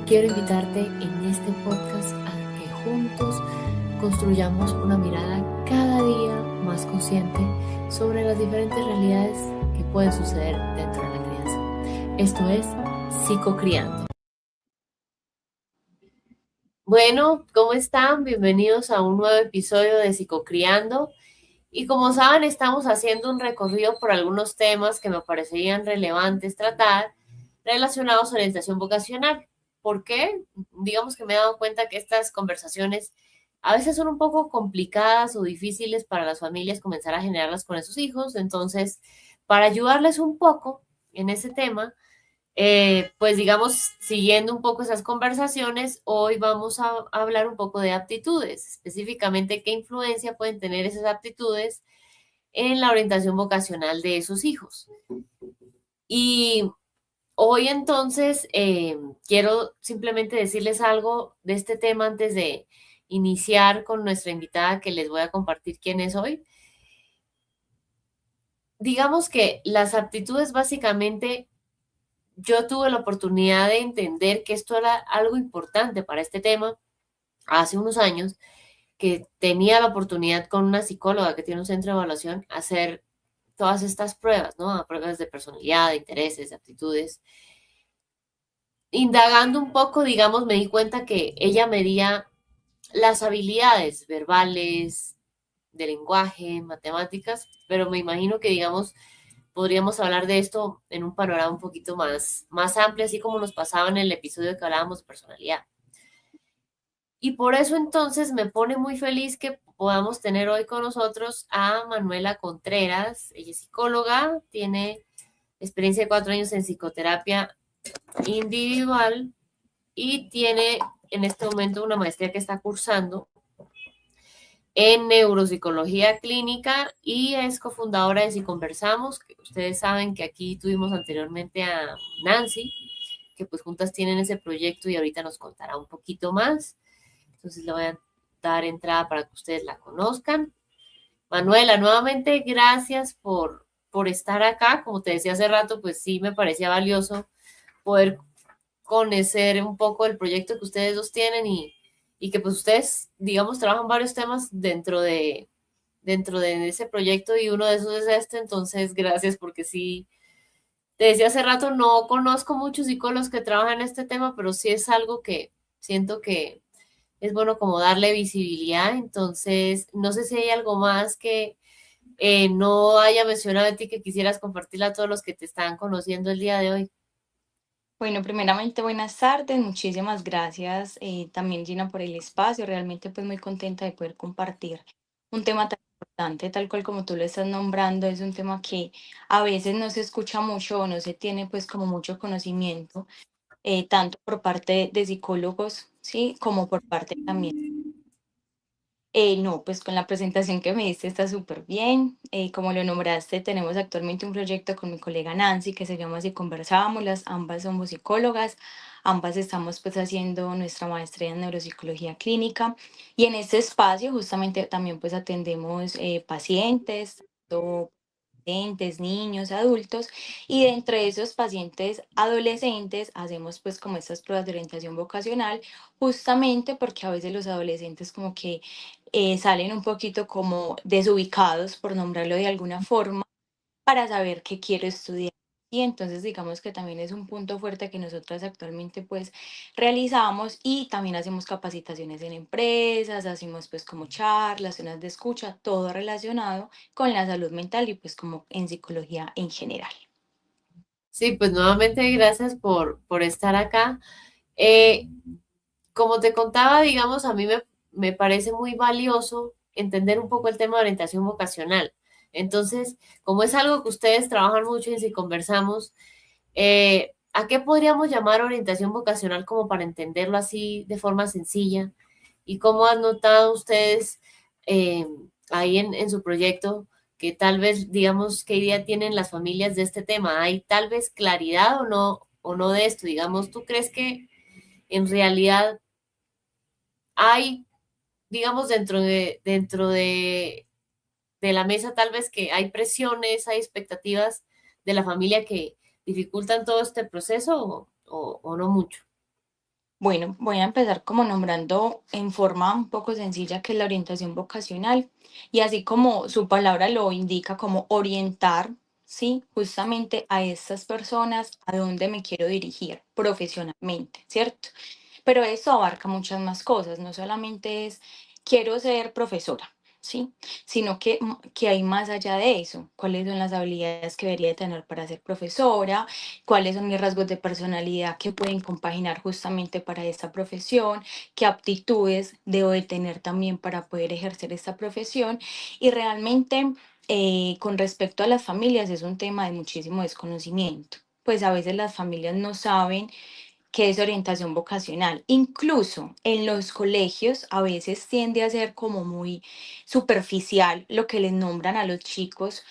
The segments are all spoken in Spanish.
quiero invitarte en este podcast a que juntos construyamos una mirada cada día más consciente sobre las diferentes realidades que pueden suceder dentro de la crianza. Esto es Psicocriando. Bueno, ¿cómo están? Bienvenidos a un nuevo episodio de Psicocriando. Y como saben, estamos haciendo un recorrido por algunos temas que me parecerían relevantes tratar relacionados a orientación vocacional. ¿Por qué? Digamos que me he dado cuenta que estas conversaciones a veces son un poco complicadas o difíciles para las familias comenzar a generarlas con sus hijos. Entonces, para ayudarles un poco en ese tema, pues digamos, siguiendo un poco esas conversaciones, hoy vamos a hablar un poco de aptitudes, específicamente qué influencia pueden tener esas aptitudes en la orientación vocacional de sus hijos. Y hoy entonces quiero simplemente decirles algo de este tema antes de iniciar con nuestra invitada que les voy a compartir quién es hoy. Digamos que las aptitudes básicamente, yo tuve la oportunidad de entender que esto era algo importante para este tema hace unos años, que tenía la oportunidad con una psicóloga que tiene un centro de evaluación hacer todas estas pruebas, ¿no? Pruebas de personalidad, de intereses, de aptitudes. Indagando un poco, digamos, me di cuenta que ella medía las habilidades verbales, de lenguaje, matemáticas, pero me imagino que, digamos, podríamos hablar de esto en un panorama un poquito más amplio, así como nos pasaba en el episodio que hablábamos de personalidad. Y por eso entonces me pone muy feliz que podamos tener hoy con nosotros a Manuela Contreras. Ella es psicóloga, tiene experiencia de 4 años en psicoterapia individual y tiene en este momento una maestría que está cursando en neuropsicología clínica y es cofundadora de Si Conversamos, que ustedes saben que aquí tuvimos anteriormente a Nancy, que pues juntas tienen ese proyecto y ahorita nos contará un poquito más. Entonces le voy a dar entrada para que ustedes la conozcan. Manuela, nuevamente gracias por estar acá. Como te decía hace rato, pues sí me parecía valioso poder conocer un poco el proyecto que ustedes dos tienen y que pues ustedes, digamos, trabajan varios temas dentro de ese proyecto y uno de esos es este, entonces gracias porque sí, te decía hace rato, no conozco muchos psicólogos que trabajan en este tema, pero sí es algo que siento que es bueno como darle visibilidad, entonces no sé si hay algo más que no haya mencionado de ti que quisieras compartirle a todos los que te están conociendo el día de hoy. Bueno, primeramente buenas tardes, muchísimas gracias también Gina por el espacio, realmente pues muy contenta de poder compartir un tema tan importante, tal cual como tú lo estás nombrando, es un tema que a veces no se escucha mucho o no se tiene pues como mucho conocimiento, tanto por parte de psicólogos, sí, como por parte también. No, pues con la presentación que me diste está súper bien. Como lo nombraste, tenemos actualmente un proyecto con mi colega Nancy que se llama Si Conversábamos, ambas somos psicólogas, ambas estamos pues haciendo nuestra maestría en neuropsicología clínica y en este espacio justamente también pues atendemos pacientes, tanto adolescentes, niños, adultos, y de entre esos pacientes adolescentes hacemos pues como estas pruebas de orientación vocacional, justamente porque a veces los adolescentes como que salen un poquito como desubicados, por nombrarlo de alguna forma, para saber qué quiero estudiar. Y entonces digamos que también es un punto fuerte que nosotras actualmente pues realizamos y también hacemos capacitaciones en empresas, hacemos pues como charlas, zonas de escucha, todo relacionado con la salud mental y pues como en psicología en general. Sí, pues nuevamente gracias por estar acá. Eh, Como te contaba, digamos, a mí me parece muy valioso entender un poco el tema de orientación vocacional. Entonces, como es algo que ustedes trabajan mucho y si conversamos, ¿a qué podríamos llamar orientación vocacional como para entenderlo así de forma sencilla? ¿Y cómo han notado ustedes eh, ahí en su proyecto que tal vez, digamos, qué idea tienen las familias de este tema? ¿Hay tal vez claridad o no de esto? Digamos, ¿tú crees que en realidad hay, digamos, dentro de la mesa tal vez que hay presiones, hay expectativas de la familia que dificultan todo este proceso o no mucho? Bueno, voy a empezar como nombrando en forma un poco sencilla que es la orientación vocacional y así como su palabra lo indica, como orientar, ¿sí? Justamente a estas personas a dónde me quiero dirigir profesionalmente, ¿cierto? Pero eso abarca muchas más cosas, no solamente es quiero ser profesora, ¿sí? Sino que hay más allá de eso. ¿Cuáles son las habilidades que debería tener para ser profesora? ¿Cuáles son mis rasgos de personalidad que pueden compaginar justamente para esta profesión? ¿Qué aptitudes debo de tener también para poder ejercer esta profesión? Y realmente, con respecto a las familias, es un tema de muchísimo desconocimiento. Pues a veces las familias no saben qué es orientación vocacional. Incluso en los colegios a veces tiende a ser como muy superficial lo que les nombran a los chicos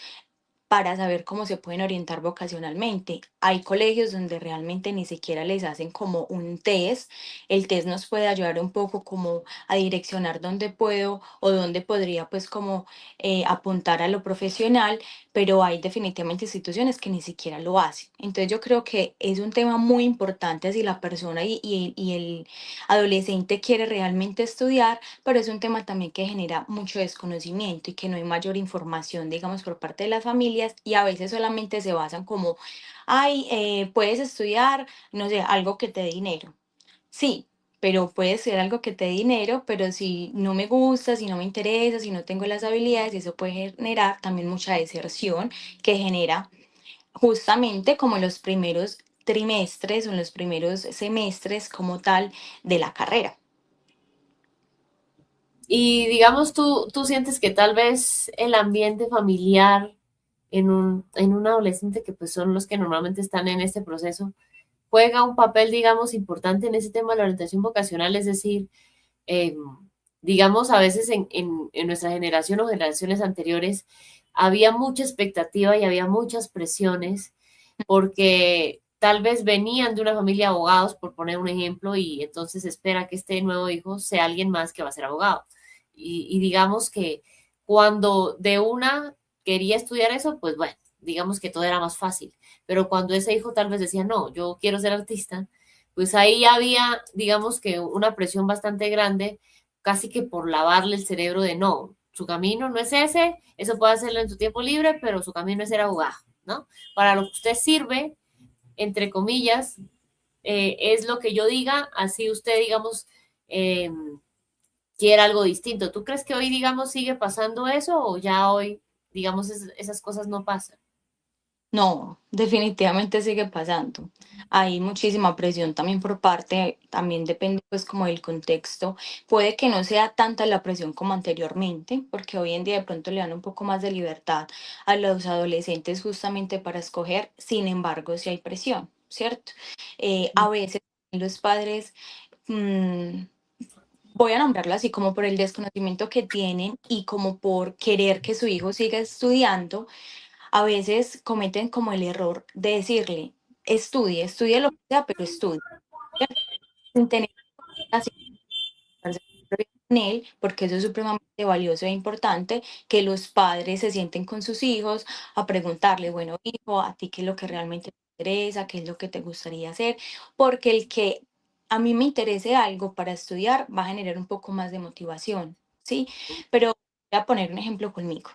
para saber cómo se pueden orientar vocacionalmente. Hay colegios donde realmente ni siquiera les hacen como un test. El test nos puede ayudar un poco como a direccionar dónde puedo o dónde podría pues como apuntar a lo profesional, pero hay definitivamente instituciones que ni siquiera lo hacen. Entonces yo creo que es un tema muy importante si la persona y el adolescente quiere realmente estudiar, pero es un tema también que genera mucho desconocimiento y que no hay mayor información, digamos, por parte de las familias y a veces solamente se basan como, ay, puedes estudiar, no sé, algo que te dé dinero. Sí, pero puede ser algo que te dé dinero, pero si no me gusta, si no me interesa, si no tengo las habilidades, eso puede generar también mucha deserción que genera justamente como en los primeros trimestres o en los primeros semestres como tal de la carrera. Y digamos, tú sientes que tal vez el ambiente familiar en un adolescente, que pues son los que normalmente están en este proceso, juega un papel, digamos, importante en ese tema de la orientación vocacional, es decir, eh, digamos, a veces en nuestra generación o generaciones anteriores había mucha expectativa y había muchas presiones porque tal vez venían de una familia de abogados, por poner un ejemplo, y entonces espera que este nuevo hijo sea alguien más que va a ser abogado. Y digamos que cuando de una quería estudiar eso, pues bueno, digamos que todo era más fácil. Pero cuando ese hijo tal vez decía, no, yo quiero ser artista, pues ahí había, digamos que una presión bastante grande, casi que por lavarle el cerebro de no, su camino no es ese, eso puede hacerlo en su tiempo libre, pero su camino es ser abogado, ¿no? Para lo que usted sirve, entre comillas, es lo que yo diga, así usted, digamos, eh, quiere algo distinto. ¿Tú crees que hoy, digamos, sigue pasando eso o ya hoy, digamos, esas cosas no pasan? No, definitivamente sigue pasando. Hay muchísima presión también por parte, también depende pues como del contexto. Puede que no sea tanta la presión como anteriormente, porque hoy en día de pronto le dan un poco más de libertad a los adolescentes justamente para escoger. Sin embargo, sí hay presión, ¿cierto? A veces los padres, mm, voy a nombrarlo así como por el desconocimiento que tienen y como por querer que su hijo siga estudiando a veces cometen como el error de decirle, estudie, estudie lo que sea, pero estudie, ¿cierto? Sin tener así con él, porque eso es supremamente valioso e importante, que los padres se sienten con sus hijos a preguntarle, bueno, hijo, ¿a ti qué es lo que realmente te interesa? ¿Qué es lo que te gustaría hacer? Porque el que a mí me interese algo para estudiar va a generar un poco más de motivación, ¿sí? Pero voy a poner un ejemplo conmigo.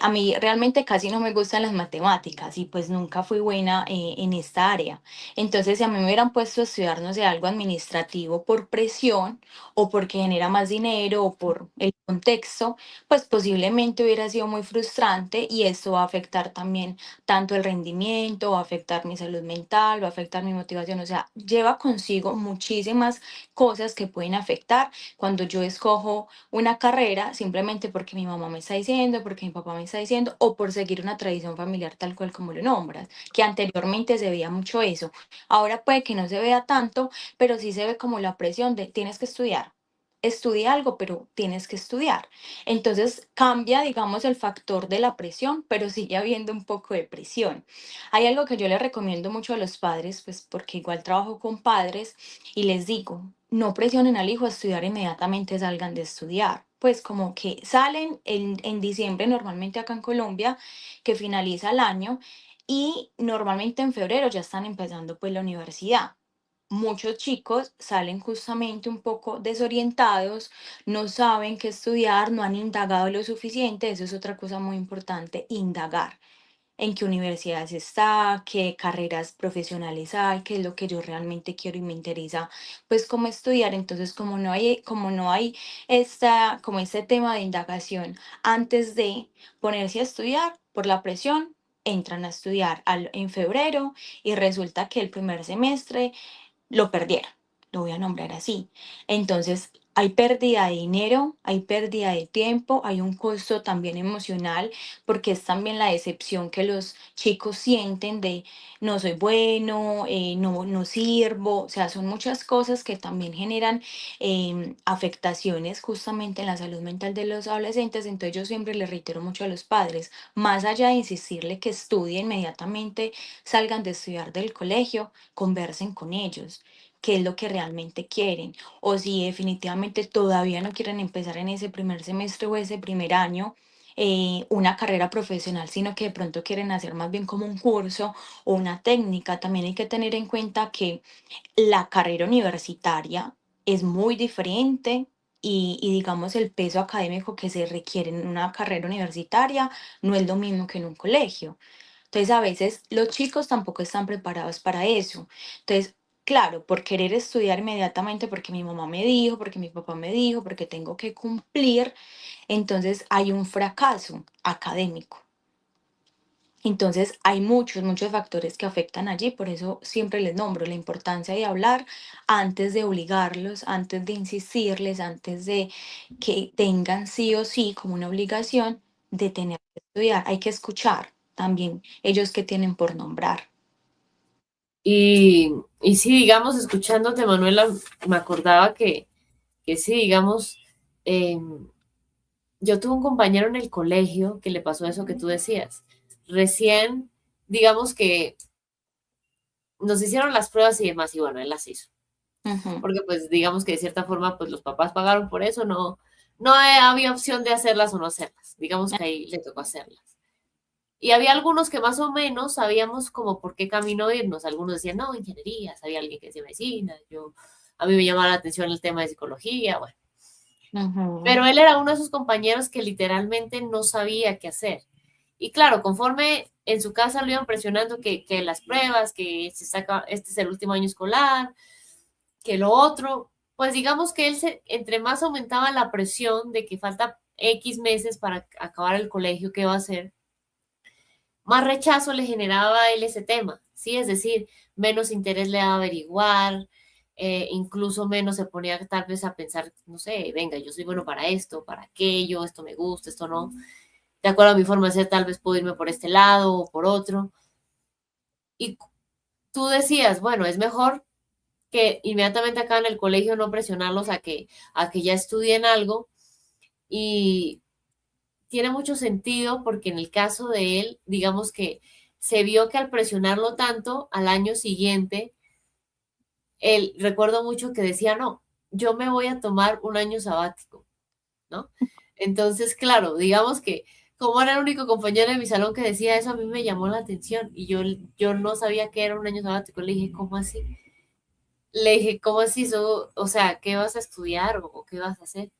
A mí realmente casi no me gustan las matemáticas y pues nunca fui buena en esta área. Entonces, si a mí me hubieran puesto a estudiar, no sé, algo administrativo por presión o porque genera más dinero o por el contexto, pues posiblemente hubiera sido muy frustrante y esto va a afectar también tanto el rendimiento, va a afectar mi salud mental, va a afectar mi motivación. O sea, lleva consigo muchísimas cosas que pueden afectar cuando yo escojo una carrera simplemente porque mi mamá me está diciendo, porque mi papá me está diciendo, o por seguir una tradición familiar tal cual como lo nombras, que anteriormente se veía mucho eso. Ahora puede que no se vea tanto, pero sí se ve como la presión de tienes que estudiar. Estudia algo, pero tienes que estudiar. Entonces cambia, digamos, el factor de la presión, pero sigue habiendo un poco de presión. Hay algo que yo le recomiendo mucho a los padres, pues porque igual trabajo con padres y les digo, no presionen al hijo a estudiar inmediatamente salgan de estudiar. Pues como que salen en diciembre normalmente acá en Colombia, que finaliza el año, y normalmente en febrero ya están empezando pues la universidad. muchos chicos salen justamente un poco desorientados, no saben qué estudiar, no han indagado lo suficiente. Eso es otra cosa muy importante, indagar en qué universidades está, qué carreras profesionales hay, qué es lo que yo realmente quiero y me interesa, pues cómo estudiar. Entonces, como no hay como este tema de indagación antes de ponerse a estudiar por la presión, entran a estudiar en febrero y resulta que el primer semestre lo perdieron, lo voy a nombrar así. Entonces, hay pérdida de dinero, hay pérdida de tiempo, hay un costo también emocional, porque es también la decepción que los chicos sienten de no soy bueno, no sirvo. O sea, son muchas cosas que también generan afectaciones justamente en la salud mental de los adolescentes. Entonces, yo siempre les reitero mucho a los padres, más allá de insistirle que estudien inmediatamente, salgan de estudiar del colegio, conversen con ellos qué es lo que realmente quieren, o si definitivamente todavía no quieren empezar en ese primer semestre o ese primer año una carrera profesional, sino que de pronto quieren hacer más bien como un curso o una técnica. También hay que tener en cuenta que la carrera universitaria es muy diferente. Y digamos, el peso académico que se requiere en una carrera universitaria no es lo mismo que en un colegio. Entonces, a veces los chicos tampoco están preparados para eso. Entonces, claro, por querer estudiar inmediatamente, porque mi mamá me dijo, porque mi papá me dijo, porque tengo que cumplir, entonces hay un fracaso académico. Entonces, hay muchos, muchos factores que afectan allí, por eso siempre les nombro la importancia de hablar antes de obligarlos, antes de insistirles, antes de que tengan sí o sí como una obligación de tener que estudiar. Hay que escuchar también ellos que tienen por nombrar. Y sí, digamos, escuchándote, Manuela, me acordaba que sí, digamos, eh, yo tuve un compañero en el colegio que le pasó eso que tú decías. Recién, digamos que nos hicieron las pruebas y demás, y bueno, él las hizo. Ujú, Porque pues digamos que de cierta forma, pues los papás pagaron por eso, no había opción de hacerlas o no hacerlas. Digamos que ahí le tocó hacerlas. Y había algunos que más o menos sabíamos como por qué camino irnos. Algunos decían, no, ingeniería, había alguien que decía medicina, a mí me llamaba la atención el tema de psicología, bueno. ujú, Pero él era uno de esos compañeros que literalmente no sabía qué hacer. Y claro, conforme en su casa lo iban presionando que las pruebas, que se saca, este es el último año escolar, que lo otro, pues digamos que entre más aumentaba la presión de que falta X meses para acabar el colegio, ¿qué va a hacer? Más rechazo le generaba a él ese tema, ¿sí? Es decir, menos interés le daba a averiguar, incluso menos se ponía tal vez a pensar, no sé, venga, yo soy bueno para esto, para aquello, esto me gusta, esto no. De acuerdo a mi forma de ser, tal vez puedo irme por este lado o por otro. Y tú decías, bueno, es mejor que inmediatamente acá en el colegio no presionarlos a que ya estudien algo. Y tiene mucho sentido porque en el caso de él, digamos que se vio que al presionarlo tanto, al año siguiente, él recuerdo mucho que decía, no, yo me voy a tomar un año sabático, ¿no? Entonces, claro, digamos que como era el único compañero de mi salón que decía eso, a mí me llamó la atención y yo no sabía que era un año sabático. Le dije, ¿cómo así? Le dije, ¿cómo así? O sea, ¿qué vas a estudiar o qué vas a hacer?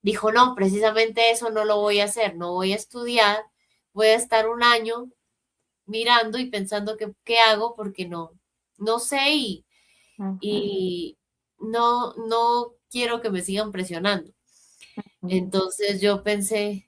Dijo, no, precisamente eso no lo voy a hacer, no voy a estudiar, voy a estar un año mirando y pensando qué hago porque no sé ujú, y no quiero que me sigan presionando. ujú, Entonces yo pensé,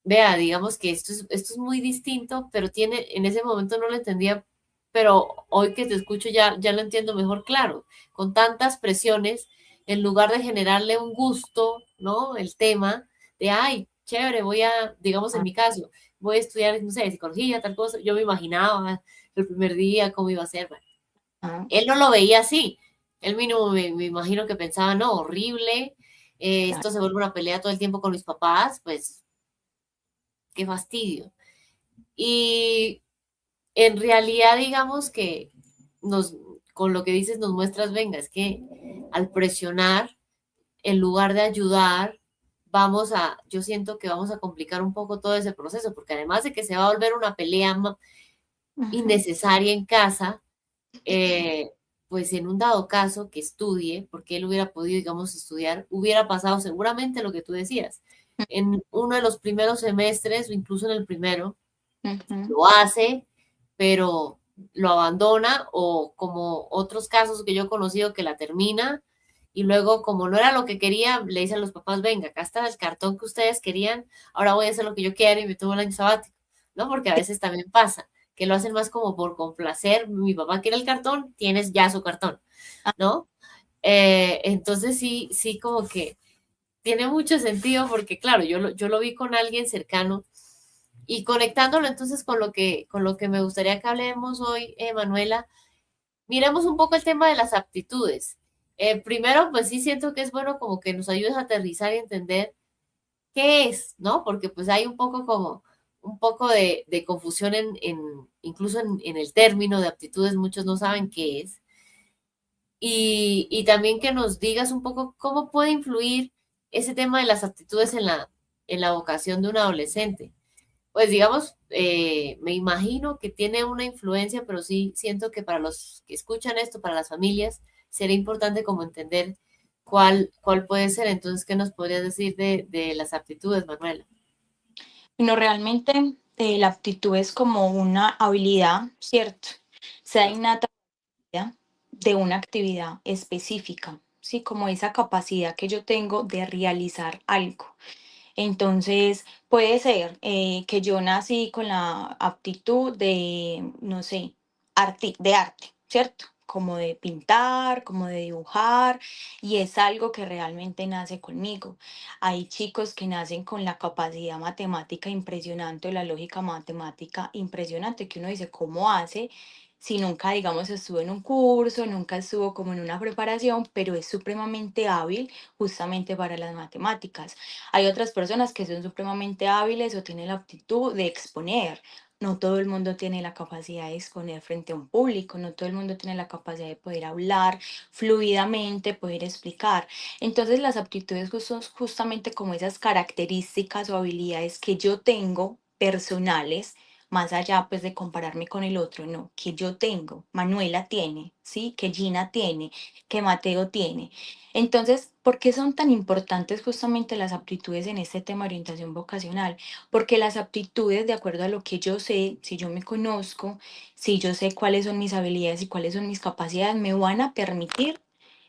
vea, digamos que esto es muy distinto, pero en ese momento no lo entendía, pero hoy que te escucho ya lo entiendo mejor, claro, con tantas presiones, en lugar de generarle un gusto, ¿no? El tema de, ay, chévere, digamos en mi caso, voy a estudiar, no sé, psicología, tal cosa, yo me imaginaba el primer día cómo iba a ser, bueno, ah, él no lo veía así, él mínimo me imagino que pensaba, no, horrible, claro, esto se vuelve una pelea todo el tiempo con mis papás, pues qué fastidio. Y en realidad, digamos que nos, con lo que dices, nos muestras, venga, es que al presionar, en lugar de ayudar, yo siento que vamos a complicar un poco todo ese proceso, porque además de que se va a volver una pelea ujú, innecesaria en casa, eh, pues en un dado caso que estudie, porque él hubiera podido, digamos, estudiar, hubiera pasado seguramente lo que tú decías. En uno de los primeros semestres o incluso en el primero, Ujú. lo hace, pero lo abandona o como otros casos que yo he conocido que la termina y luego como no era lo que quería, le dice a los papás, venga, acá está el cartón que ustedes querían, ahora voy a hacer lo que yo quiero y me tomo el año sabático, ¿no? Porque a veces también pasa que lo hacen más como por complacer, mi papá quiere el cartón, tienes ya su cartón, ¿no? Entonces sí, sí como que tiene mucho sentido porque claro, yo lo vi con alguien cercano y conectándolo entonces con lo que me gustaría que hablemos hoy, Manuela, miremos un poco el tema de las aptitudes. Primero, pues sí siento que es bueno como que nos ayudes a aterrizar y entender qué es, ¿no? Porque pues hay un poco como, un poco de confusión incluso en el término de aptitudes, muchos no saben qué es. Y también que nos digas un poco cómo puede influir ese tema de las aptitudes en la vocación de un adolescente. Pues digamos, me imagino que tiene una influencia, pero sí siento que para los que escuchan esto, para las familias, sería importante como entender cuál puede ser. Entonces, ¿qué nos podrías decir de las aptitudes, Manuela? No, realmente la aptitud es como una habilidad, ¿cierto? Sea innata de una actividad específica, ¿sí? Como esa capacidad que yo tengo de realizar algo. Entonces, puede ser que yo nací con la aptitud de, no sé, de arte, ¿cierto? Como de pintar, como de dibujar, y es algo que realmente nace conmigo. Hay chicos que nacen con la capacidad matemática impresionante o la lógica matemática impresionante, que uno dice, ¿cómo hace? Si nunca, digamos, estuvo en un curso, nunca estuvo como en una preparación, pero es supremamente hábil justamente para las matemáticas. Hay otras personas que son supremamente hábiles o tienen la aptitud de exponer. No todo el mundo tiene la capacidad de exponer frente a un público, no todo el mundo tiene la capacidad de poder hablar fluidamente, poder explicar. Entonces las aptitudes son justamente como esas características o habilidades que yo tengo personales, más allá pues de compararme con el otro, no, que yo tengo, Manuela tiene, ¿sí? Que Gina tiene, que Mateo tiene. Entonces, ¿por qué son tan importantes justamente las aptitudes en este tema de orientación vocacional? Porque las aptitudes, de acuerdo a lo que yo sé, si yo me conozco, si yo sé cuáles son mis habilidades y cuáles son mis capacidades, me van a permitir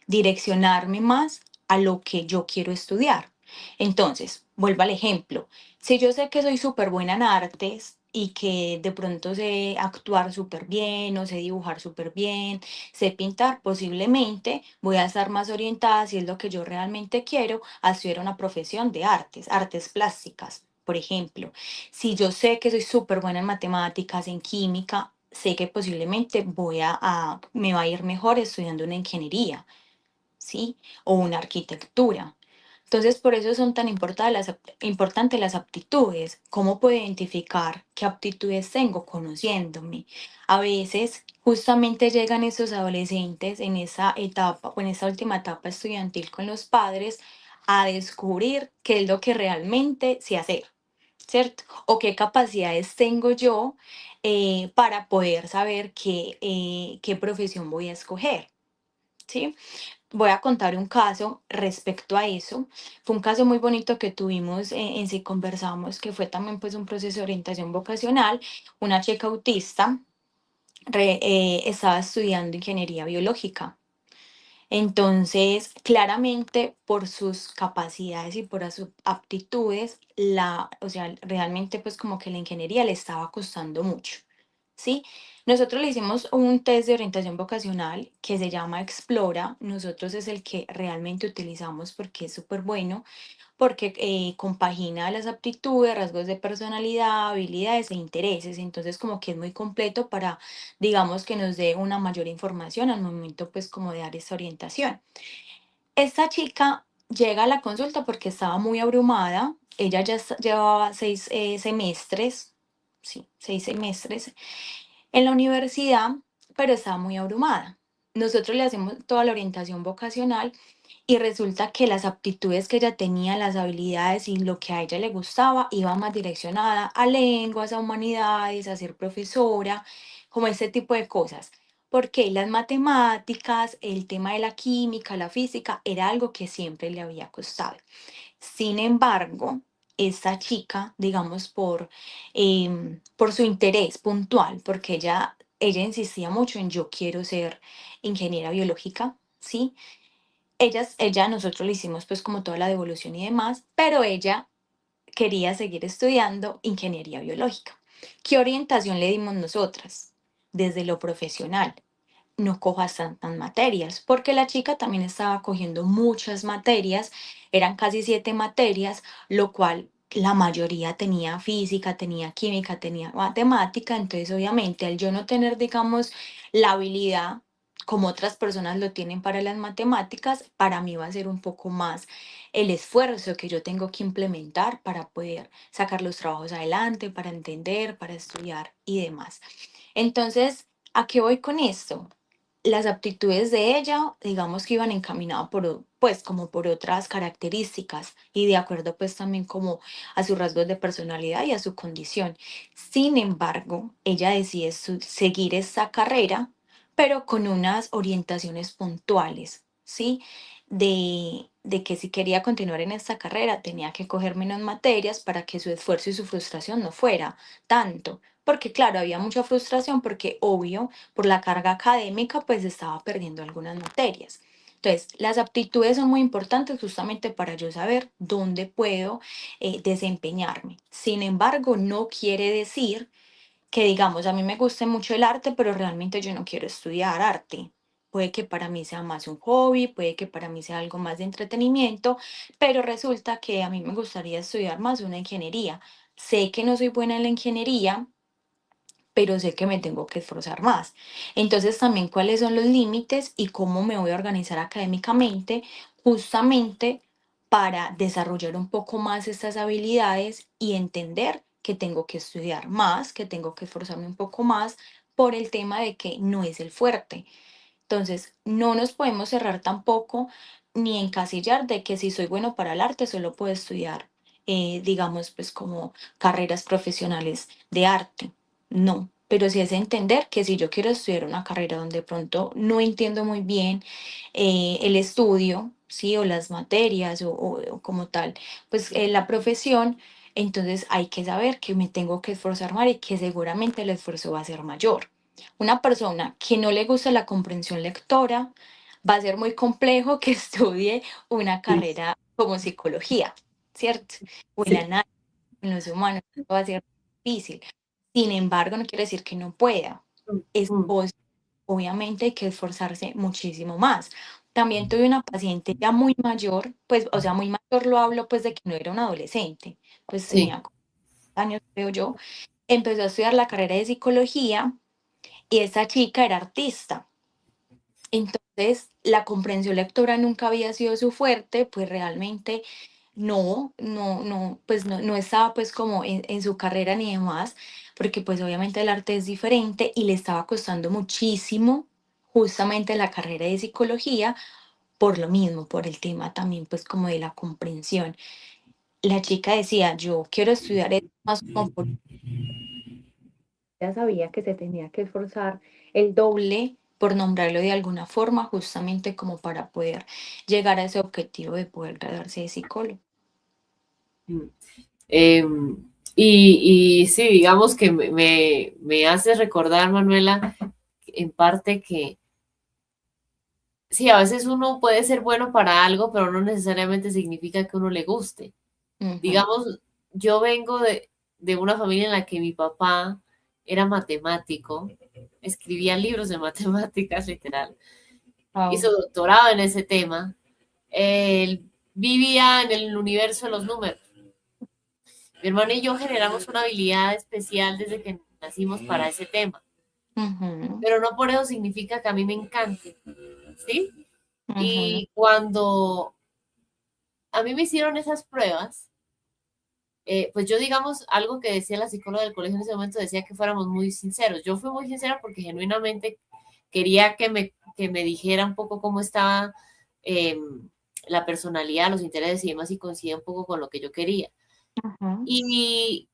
direccionarme más a lo que yo quiero estudiar. Entonces, vuelvo al ejemplo. Si yo sé que soy súper buena en artes y que de pronto sé actuar súper bien o sé dibujar súper bien, sé pintar, posiblemente voy a estar más orientada, si es lo que yo realmente quiero, a estudiar una profesión de artes, artes plásticas. Por ejemplo, si yo sé que soy súper buena en matemáticas, en química, sé que posiblemente me va a ir mejor estudiando una ingeniería, ¿sí? O una arquitectura. Entonces, por eso son tan importantes las aptitudes. ¿Cómo puedo identificar qué aptitudes tengo? Conociéndome. A veces, justamente llegan esos adolescentes en esa etapa o en esa última etapa estudiantil con los padres a descubrir qué es lo que realmente sé hacer, ¿cierto? O qué capacidades tengo yo para poder saber qué profesión voy a escoger, ¿sí? Voy a contar un caso respecto a eso. Fue un caso muy bonito que tuvimos en Si Conversamos, que fue también pues un proceso de orientación vocacional. Una chica autista estaba estudiando ingeniería biológica. Entonces, claramente por sus capacidades y por sus aptitudes, o sea, realmente pues como que la ingeniería le estaba costando mucho, ¿sí? Nosotros le hicimos un test de orientación vocacional que se llama Explora. Nosotros es el que realmente utilizamos porque es súper bueno, porque compagina las aptitudes, rasgos de personalidad, habilidades e intereses. Entonces, como que es muy completo para, digamos, que nos dé una mayor información al momento, pues, como de dar esta orientación. Esta chica llega a la consulta porque estaba muy abrumada. Ella ya llevaba 6 semestres, sí, 6 semestres en la universidad, pero estaba muy abrumada. Nosotros le hacemos toda la orientación vocacional y resulta que las aptitudes que ella tenía, las habilidades y lo que a ella le gustaba, iba más direccionada a lenguas, a humanidades, a ser profesora, como este tipo de cosas. porque las matemáticas, el tema de la química, la física, era algo que siempre le había costado. Sin embargo, esta chica, digamos, por su interés puntual, porque ella insistía mucho en yo quiero ser ingeniera biológica, ¿sí? Nosotros le hicimos pues como toda la devolución y demás, pero ella quería seguir estudiando ingeniería biológica. ¿Qué orientación le dimos nosotras? Desde lo profesional, no cojas tantas materias, porque la chica también estaba cogiendo muchas materias, eran casi 7 materias, lo cual la mayoría tenía física, tenía química, tenía matemática, entonces obviamente al yo no tener, digamos, la habilidad como otras personas lo tienen para las matemáticas, para mí va a ser un poco más el esfuerzo que yo tengo que implementar para poder sacar los trabajos adelante, para entender, para estudiar y demás. Entonces, ¿a qué voy con esto? Las aptitudes de ella, digamos que iban encaminadas pues como por otras características y de acuerdo pues también como a sus rasgos de personalidad y a su condición. Sin embargo, ella decide seguir esta carrera, pero con unas orientaciones puntuales, ¿sí? De que si quería continuar en esta carrera tenía que coger menos materias para que su esfuerzo y su frustración no fuera tanto. Porque claro, había mucha frustración porque obvio por la carga académica, pues estaba perdiendo algunas materias. Entonces, las aptitudes son muy importantes justamente para yo saber dónde puedo desempeñarme. Sin embargo, no quiere decir que, digamos, a mí me guste mucho el arte, pero realmente yo no quiero estudiar arte. Puede que para mí sea más un hobby, puede que para mí sea algo más de entretenimiento, pero resulta que a mí me gustaría estudiar más una ingeniería. Sé que no soy buena en la ingeniería, pero sé que me tengo que esforzar más. Entonces, también cuáles son los límites y cómo me voy a organizar académicamente, justamente para desarrollar un poco más estas habilidades y entender que tengo que estudiar más, que tengo que esforzarme un poco más por el tema de que no es el fuerte. Entonces, no nos podemos cerrar tampoco ni encasillar de que si soy bueno para el arte, solo puedo estudiar, digamos, pues como carreras profesionales de arte. No, pero sí es entender que si yo quiero estudiar una carrera donde de pronto no entiendo muy bien el estudio, sí, o las materias o como tal, pues la profesión, entonces hay que saber que me tengo que esforzar más y que seguramente el esfuerzo va a ser mayor. Una persona que no le gusta la comprensión lectora, va a ser muy complejo que estudie una Sí, carrera como psicología, ¿cierto? O el sí. análisis en los humanos, va a ser difícil. Sin embargo, no quiere decir que no pueda. Mm, Es mm, obviamente hay que esforzarse muchísimo más. También tuve una paciente ya muy mayor, pues, o sea, muy mayor lo hablo pues de que no era una adolescente, pues sí. tenía como años, creo yo. Empezó a estudiar la carrera de psicología y esa chica era artista. Entonces, la comprensión lectora nunca había sido su fuerte, pues realmente no estaba pues como en su carrera ni demás, porque pues obviamente el arte es diferente y le estaba costando muchísimo justamente la carrera de psicología por lo mismo, por el tema también pues como de la comprensión. La chica decía, yo quiero estudiar esto más como por ya sabía que se tenía que esforzar el doble, por nombrarlo de alguna forma, justamente como para poder llegar a ese objetivo de poder graduarse de psicólogo. Mm. Y sí, digamos que me hace recordar, Manuela, en parte que sí, a veces uno puede ser bueno para algo, pero no necesariamente significa que uno le guste. Ujú. Digamos, yo vengo de una familia en la que mi papá era matemático, escribía libros de matemáticas, literal, hizo Wao. doctorado en ese tema. Él vivía en el universo de los números. Mi hermano y yo generamos una habilidad especial desde que nacimos para ese tema, Ujú, pero no por eso significa que a mí me encante, ¿sí? ujú, Y cuando a mí me hicieron esas pruebas, pues yo digamos, algo que decía la psicóloga del colegio en ese momento decía que fuéramos muy sinceros. Yo fui muy sincera porque genuinamente quería que me dijera un poco cómo estaba eh, la personalidad, los intereses y demás y coincidía un poco con lo que yo quería. ujú, Y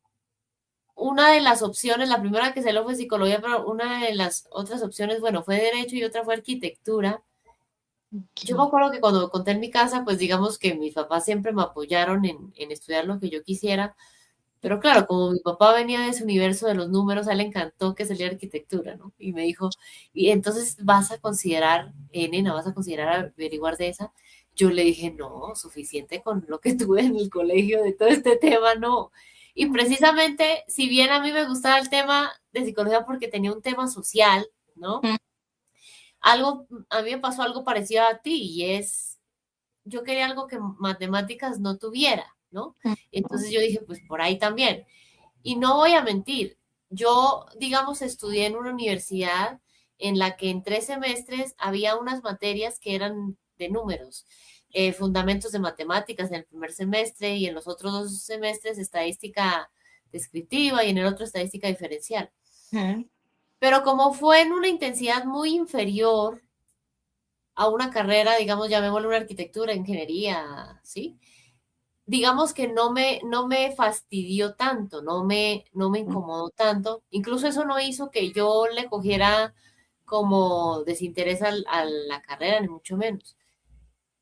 una de las opciones, la primera que salió fue psicología, pero una de las otras opciones, bueno, fue derecho y otra fue arquitectura. Yo me Ok. acuerdo que cuando conté en mi casa, pues digamos que mis papás siempre me apoyaron en estudiar lo que yo quisiera, pero claro, como mi papá venía de ese universo de los números, a él le encantó que saliera arquitectura, ¿no? Y me dijo, y entonces vas a considerar, nena, vas a considerar averiguar de esa. Yo le dije, no, suficiente con lo que tuve en el colegio de todo este tema, no. Y precisamente, si bien a mí me gustaba el tema de psicología porque tenía un tema social, ¿no? Algo, a mí me pasó algo parecido a ti y es, yo quería algo que matemáticas no tuviera, ¿no? Ujú. Entonces yo dije, pues por ahí también. Y no voy a mentir, yo, digamos, estudié en una universidad en la que en 3 semestres había unas materias que eran de números, fundamentos de matemáticas en el primer semestre y en los otros 2 semestres estadística descriptiva y en el otro estadística diferencial. Ujú. Pero como fue en una intensidad muy inferior a una carrera, digamos, llamémosle una arquitectura, ingeniería, ¿sí? Digamos que no me fastidió tanto, no me incomodó tanto. Incluso eso no hizo que yo le cogiera como desinterés a la carrera, ni mucho menos.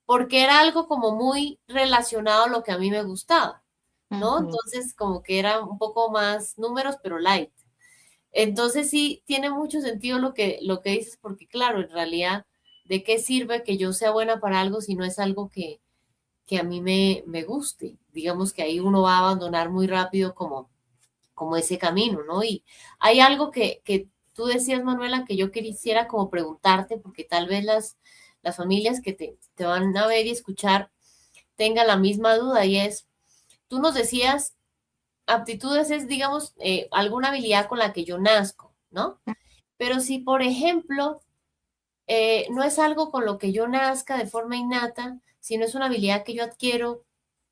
Porque era algo como muy relacionado a lo que a mí me gustaba, ¿no? Ujú. Entonces, como que era un poco más números, pero light. Entonces, sí, tiene mucho sentido lo que dices, porque claro, en realidad, ¿de qué sirve que yo sea buena para algo si no es algo que a mí me guste? Digamos que ahí uno va a abandonar muy rápido como ese camino, ¿no? Y hay algo que tú decías, Manuela, que yo quisiera como preguntarte, porque tal vez las familias que te van a ver y escuchar tengan la misma duda, y es, tú nos decías, aptitudes es, digamos, alguna habilidad con la que yo nazco, ¿no? Pero si, por ejemplo, no es algo con lo que yo nazca de forma innata, sino es una habilidad que yo adquiero,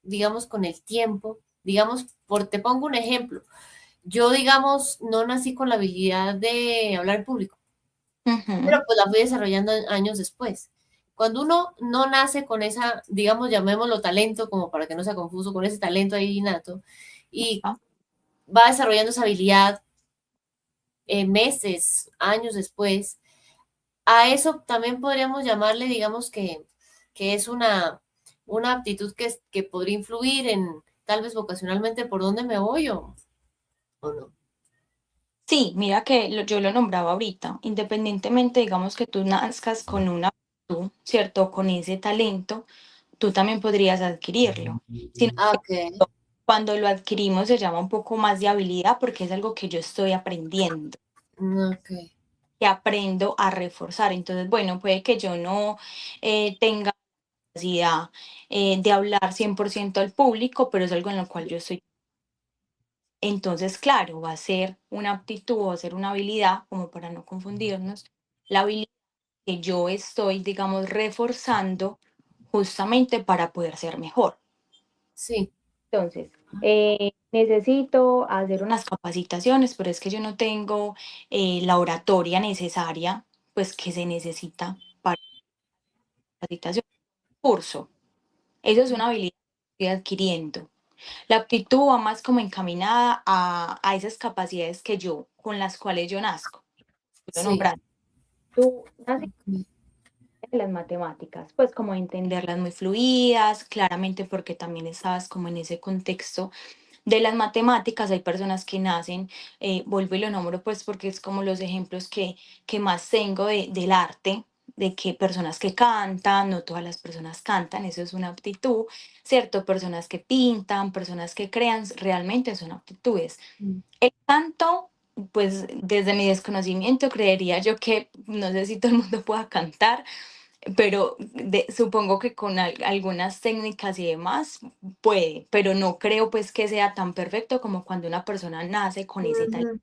digamos, con el tiempo. Digamos, te pongo un ejemplo. Yo, digamos, no nací con la habilidad de hablar en público, pero Ujú. pues la fui desarrollando años después. Cuando uno no nace con esa, digamos, llamémoslo talento, como para que no sea confuso, con ese talento ahí innato, y Ah, va desarrollando esa habilidad meses, años después, a eso también podríamos llamarle, digamos, que es una aptitud que podría influir en tal vez vocacionalmente por dónde me voy o no. sí, mira que yo lo nombraba ahorita, independientemente, digamos que tú nazcas con una aptitud, ¿cierto? Con ese talento, tú también podrías adquirirlo. Sino Ah, que ok, cuando lo adquirimos se llama un poco más de habilidad porque es algo que yo estoy aprendiendo, ok, que aprendo a reforzar. Entonces, bueno, puede que yo no tenga capacidad de hablar 100% al público, pero es algo en lo cual yo estoy. Entonces, claro, va a ser una aptitud, va a ser una habilidad, como para no confundirnos, la habilidad que yo estoy, digamos, reforzando justamente para poder ser mejor. sí, Entonces, necesito hacer unas capacitaciones, pero es que yo no tengo la oratoria necesaria, pues que se necesita para la capacitación. Curso, eso es una habilidad que estoy adquiriendo. La aptitud va más como encaminada a esas capacidades que yo, con las cuales yo nazco. Tú lo sí, nombraste. Tú naces ok, en las matemáticas, pues como entenderlas muy fluidas, claramente porque también estabas como en ese contexto de las matemáticas. Hay personas que nacen, vuelvo y lo nombro pues porque es como los ejemplos que más tengo del arte, de que personas que cantan, no todas las personas cantan, eso es una aptitud, ¿cierto? Personas que pintan, personas que crean, realmente son aptitudes. mm, El canto, pues desde mi desconocimiento creería yo que no sé si todo el mundo pueda cantar, pero supongo que con algunas técnicas y demás puede, pero no creo pues que sea tan perfecto como cuando una persona nace con ese talento. ujú,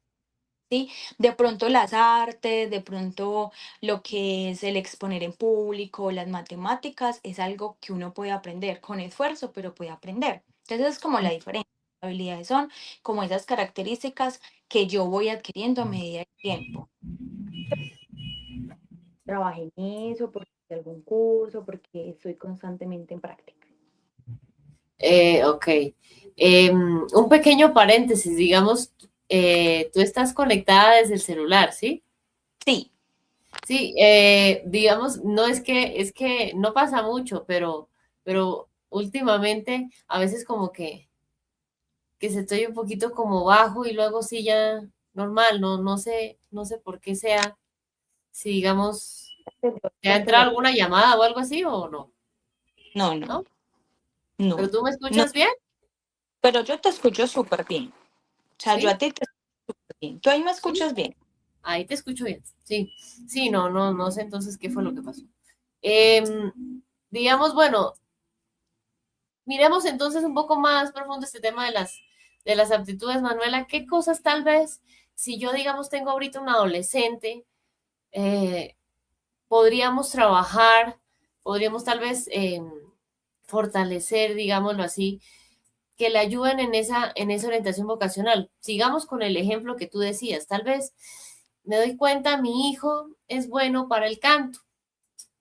¿Sí? De pronto las artes, de pronto lo que es el exponer en público, las matemáticas, es algo que uno puede aprender con esfuerzo, pero puede aprender. Entonces es como la diferencia. Las habilidades son como esas características que yo voy adquiriendo a medida del tiempo. Trabajé en eso, porque hice algún curso, porque estoy constantemente en práctica. ok. Un pequeño paréntesis, digamos. Tú estás conectada desde el celular, ¿sí? Sí, Sí, digamos, no es que no pasa mucho, pero últimamente a veces como que se estoy un poquito como bajo y luego sí ya normal, no sé por qué sea, si digamos, ¿te ha entrado alguna llamada o algo así o no? no, no, ¿No? ¿Pero no, tú me no, escuchas bien? pero yo te escucho súper bien. O sea, yo ¿Sí? a ti te escucho bien. ¿Tú ahí me ¿Sí? escuchas bien? Ahí te escucho bien. Sí, sí, no sé entonces qué fue lo que pasó. Em, digamos, bueno, miremos entonces un poco más profundo este tema de las aptitudes, Manuela. ¿Qué cosas tal vez, si yo, digamos, tengo ahorita un adolescente, eh, podríamos trabajar, podríamos tal vez fortalecer, digámoslo así, que le ayuden en esa orientación vocacional? Sigamos con el ejemplo que tú decías. Tal vez me doy cuenta, mi hijo es bueno para el canto,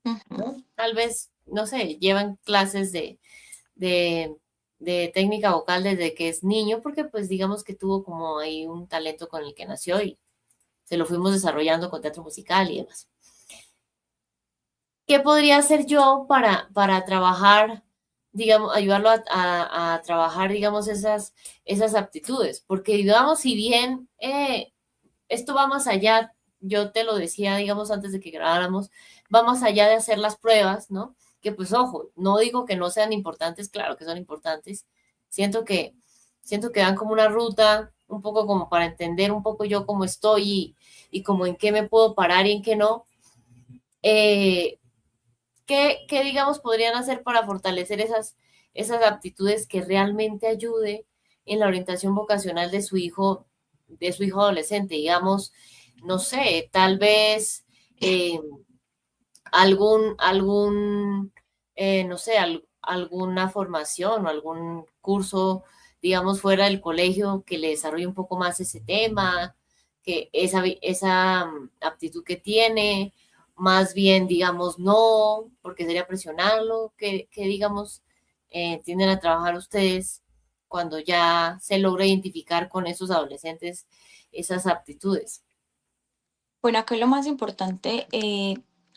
Ujú. ¿no? Tal vez, no sé, llevan clases de, de técnica vocal desde que es niño, porque pues digamos que tuvo como ahí un talento con el que nació y se lo fuimos desarrollando con teatro musical y demás. ¿Qué podría hacer yo para trabajar, digamos, ayudarlo a trabajar, digamos, esas aptitudes? Porque, digamos, si bien esto va más allá, yo te lo decía, digamos, antes de que grabáramos, va más allá de hacer las pruebas, ¿no? Que pues, ojo, no digo que no sean importantes, claro que son importantes. Siento que, siento que dan como una ruta, un poco como para entender un poco yo cómo estoy y como en qué me puedo parar y en qué no. Eh, ¿qué, digamos, podrían hacer para fortalecer esas aptitudes que realmente ayude en la orientación vocacional de su hijo adolescente? Digamos, no sé, tal vez eh, no sé, alguna formación o algún curso, digamos, fuera del colegio que le desarrolle un poco más ese tema, que esa aptitud que tiene, más bien, digamos, no, porque sería presionarlo, que digamos, tienden a trabajar ustedes cuando ya se logra identificar con esos adolescentes esas aptitudes. Bueno, acá lo más importante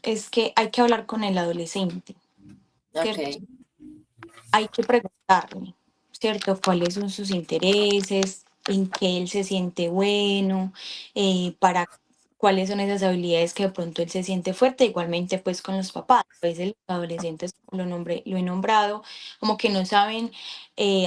es que hay que hablar con el adolescente, Ok, ¿cierto? Hay que preguntarle, ¿cierto? ¿Cuáles son sus intereses? ¿En qué él se siente bueno? Para cuáles son esas habilidades que de pronto él se siente fuerte, igualmente pues con los papás. A veces los adolescentes, como lo he nombrado, como que no saben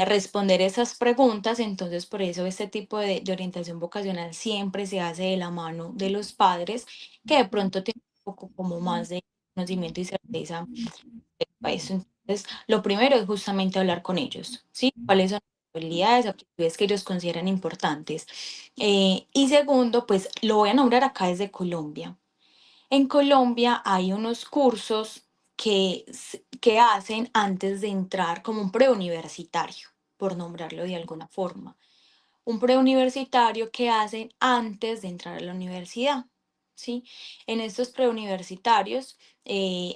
responder esas preguntas, entonces por eso este tipo de orientación vocacional siempre se hace de la mano de los padres, que de pronto tienen un poco como más de conocimiento y certeza respecto a eso. Entonces, lo primero es justamente hablar con ellos, ¿sí? ¿Cuáles son las habilidades, aptitudes que ellos consideran importantes? Y segundo, pues lo voy a nombrar acá desde Colombia. En Colombia hay unos cursos que hacen antes de entrar como un preuniversitario, por nombrarlo de alguna forma, un preuniversitario que hacen antes de entrar a la universidad, ¿sí? En estos preuniversitarios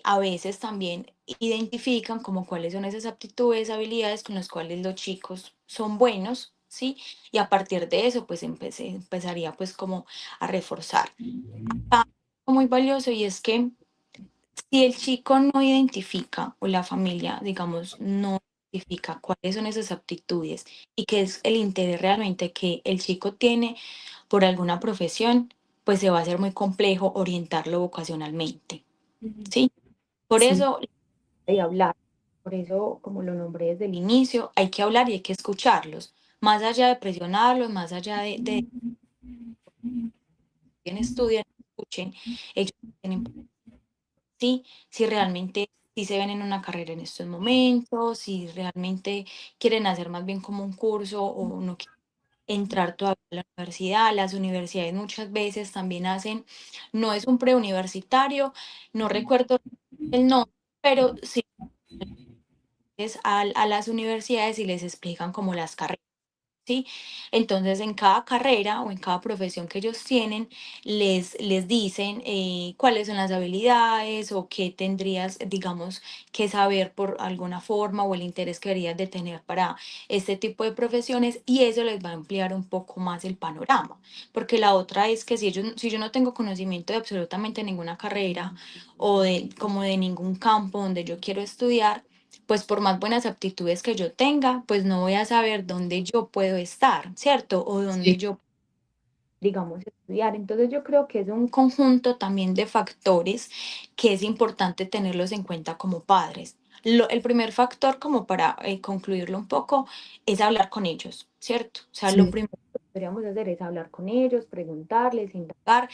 a veces también identifican como cuáles son esas aptitudes, habilidades con las cuales los chicos son buenos, ¿sí? Y a partir de eso, pues empezaría pues como a reforzar. Algo muy valioso y es que si el chico no identifica o la familia, digamos, no identifica cuáles son esas aptitudes y qué es el interés realmente que el chico tiene por alguna profesión, pues se va a hacer muy complejo orientarlo vocacionalmente, ¿sí? Por sí, eso hay que hablar, por eso, como lo nombré desde el inicio, hay que hablar y hay que escucharlos, más allá de presionarlos, más allá de que estudien, escuchen, ellos tienen sí, si realmente sí se ven en una carrera en estos momentos, si realmente quieren hacer más bien como un curso o no quieren entrar todavía a la universidad. Las universidades muchas veces también hacen, no es un preuniversitario, no recuerdo el nombre, pero sí es a las universidades y les explican como las carreras. ¿sí? Entonces, en cada carrera o en cada profesión que ellos tienen, les dicen cuáles son las habilidades o qué tendrías, digamos, que saber por alguna forma o el interés que deberías de tener para este tipo de profesiones y eso les va a ampliar un poco más el panorama. Porque la otra es que si yo no tengo conocimiento de absolutamente ninguna carrera o de, como de ningún campo donde yo quiero estudiar, pues por más buenas aptitudes que yo tenga, pues no voy a saber dónde yo puedo estar, ¿cierto? O dónde Sí, yo, digamos, estudiar. Entonces yo creo que es un conjunto también de factores que es importante tenerlos en cuenta como padres. El primer factor, como para concluirlo un poco, es hablar con ellos, ¿cierto? O sea, lo sí. primero que deberíamos hacer es hablar con ellos, preguntarles, indagar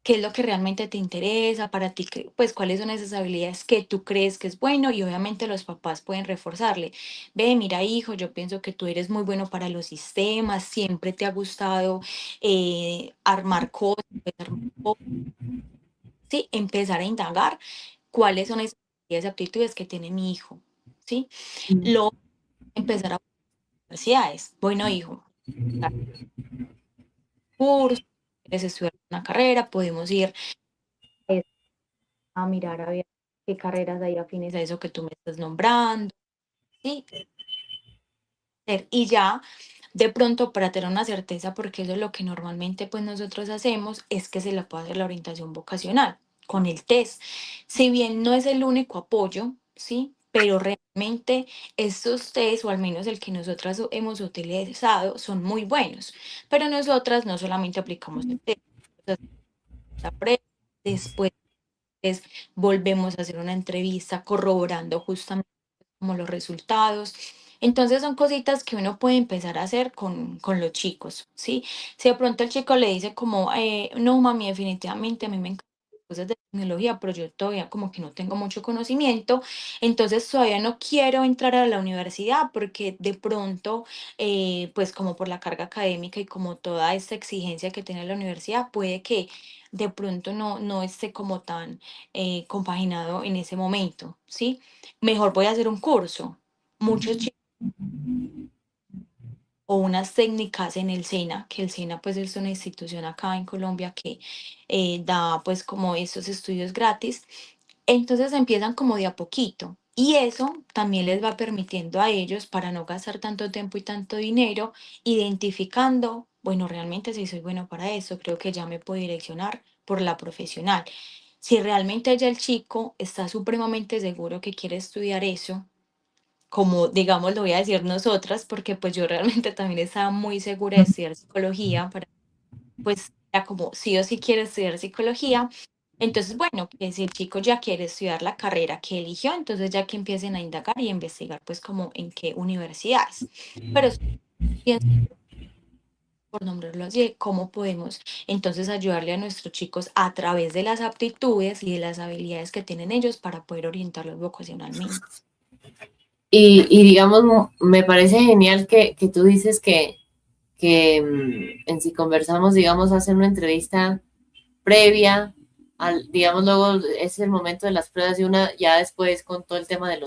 qué es lo que realmente te interesa para ti, pues cuáles son esas habilidades que tú crees que es bueno y obviamente los papás pueden reforzarle. Ve, mira, hijo, yo pienso que tú eres muy bueno para los sistemas, siempre te ha gustado armar cosas, pues, armar cosas, ¿sí? Empezar a indagar cuáles son esas habilidades y aptitudes que tiene mi hijo, ¿sí? Luego empezar a universidades. Bueno, hijo, curso, quieres estudiar una carrera, podemos ir a mirar a ver qué carreras hay afines a eso que tú me estás nombrando, ¿sí? Y ya, de pronto, para tener una certeza, porque eso es lo que normalmente pues nosotros hacemos, es que se le puede hacer la orientación vocacional con el test. Si bien no es el único apoyo, ¿sí? Pero realmente estos test, o al menos el que nosotras hemos utilizado, son muy buenos. Pero nosotras no solamente aplicamos el test, la prueba, después volvemos a hacer una entrevista corroborando justamente como los resultados. Entonces son cositas que uno puede empezar a hacer con los chicos, ¿sí? Si de pronto el chico le dice como, no, mami, definitivamente a mí me encantan las cosas de tecnología, pero yo todavía como que no tengo mucho conocimiento, entonces todavía no quiero entrar a la universidad porque de pronto, pues como por la carga académica y como toda esta exigencia que tiene la universidad, puede que de pronto no esté como tan compaginado en ese momento, ¿sí? Mejor voy a hacer un curso. Muchos chicos o unas técnicas en el SENA, que el SENA pues es una institución acá en Colombia que da pues como estos estudios gratis. Entonces empiezan como de a poquito y eso también les va permitiendo a ellos para no gastar tanto tiempo y tanto dinero, identificando, bueno, realmente si soy bueno para eso, creo que ya me puedo direccionar por la profesional. Si realmente ya el chico está supremamente seguro que quiere estudiar eso, como digamos lo voy a decir nosotras, porque pues yo realmente también estaba muy segura de estudiar psicología, para, pues era como sí o sí quiero estudiar psicología. Entonces, bueno, que si el chico ya quiere estudiar la carrera que eligió, entonces ya que empiecen a indagar y a investigar pues como en qué universidades. Pero sí pienso, por nombrarlo así, cómo podemos entonces ayudarle a nuestros chicos a través de las aptitudes y de las habilidades que tienen ellos para poder orientarlos vocacionalmente. Y digamos, me parece genial que tú dices que en si conversamos, digamos, hacer una entrevista previa, al, digamos, luego es el momento de las pruebas y una ya después con todo el tema de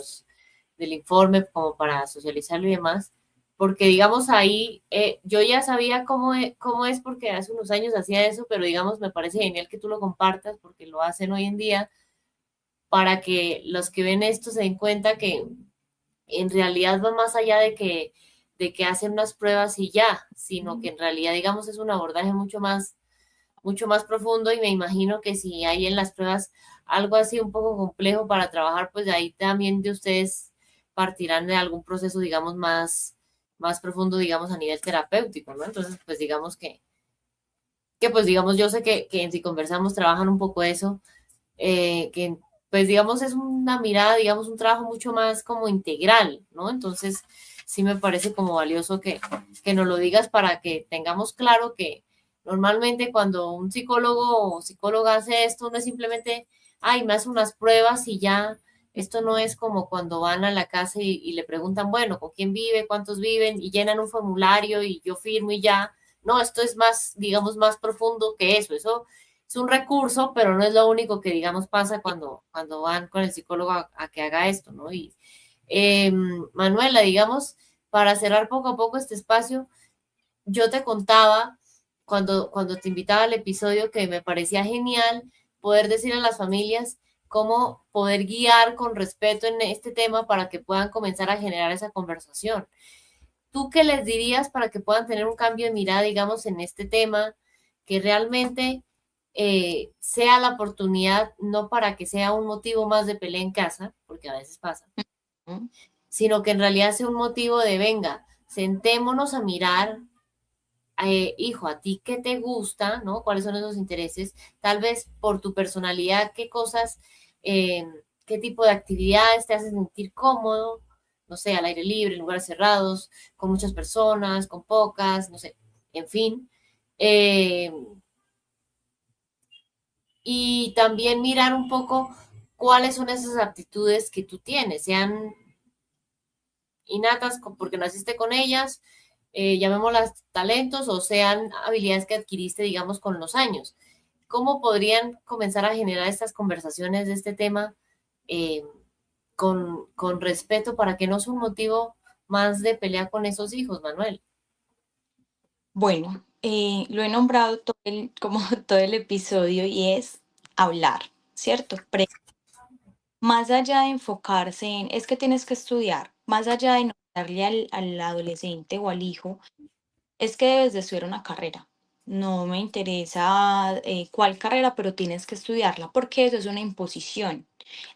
del informe como para socializarlo y demás, porque digamos ahí yo ya sabía cómo es porque hace unos años hacía eso, pero digamos me parece genial que tú lo compartas porque lo hacen hoy en día para que los que ven esto se den cuenta que en realidad va más allá de que hacen unas pruebas y ya, sino que en realidad digamos es un abordaje mucho más profundo y me imagino que si hay en las pruebas algo así un poco complejo para trabajar, pues de ahí también de ustedes partirán de algún proceso, digamos, más profundo, digamos, a nivel terapéutico, ¿no? Entonces, pues digamos que pues digamos, yo sé que en Si Conversamos trabajan un poco eso, que pues digamos es una mirada, digamos, un trabajo mucho más como integral, ¿no? Entonces, sí me parece como valioso que nos lo digas para que tengamos claro que normalmente cuando un psicólogo o psicóloga hace esto, no es simplemente, ay, me hace unas pruebas y ya, esto no es como cuando van a la casa y le preguntan, bueno, ¿con quién vive? ¿Cuántos viven? Y llenan un formulario y yo firmo y ya. No, esto es más, digamos, más profundo que eso es un recurso, pero no es lo único que, digamos, pasa cuando van con el psicólogo a que haga esto, ¿no? Y Manuela, digamos, para cerrar poco a poco este espacio, yo te contaba cuando te invitaba al episodio que me parecía genial poder decir a las familias cómo poder guiar con respeto en este tema para que puedan comenzar a generar esa conversación. ¿Tú qué les dirías para que puedan tener un cambio de mirada, digamos, en este tema, que realmente sea la oportunidad, no para que sea un motivo más de pelea en casa, porque a veces pasa, ¿no? sino que en realidad sea un motivo de, venga, sentémonos a mirar, hijo, a ti qué te gusta, ¿no? ¿Cuáles son esos intereses? Tal vez por tu personalidad, qué cosas, qué tipo de actividades te hacen sentir cómodo, no sé, al aire libre, en lugares cerrados, con muchas personas, con pocas, no sé, en fin. Eh, y también mirar un poco cuáles son esas aptitudes que tú tienes, sean innatas porque naciste con ellas, llamémoslas talentos, o sean habilidades que adquiriste, digamos, con los años. ¿Cómo podrían comenzar a generar estas conversaciones de este tema eh, con respeto para que no sea un motivo más de pelea con esos hijos, Manuel? Bueno, lo he nombrado como todo el episodio y es hablar, ¿cierto? Más allá de enfocarse en, es que tienes que estudiar, más allá de no darle al adolescente o al hijo, es que debes de estudiar una carrera. No me interesa cuál carrera, pero tienes que estudiarla, porque eso es una imposición,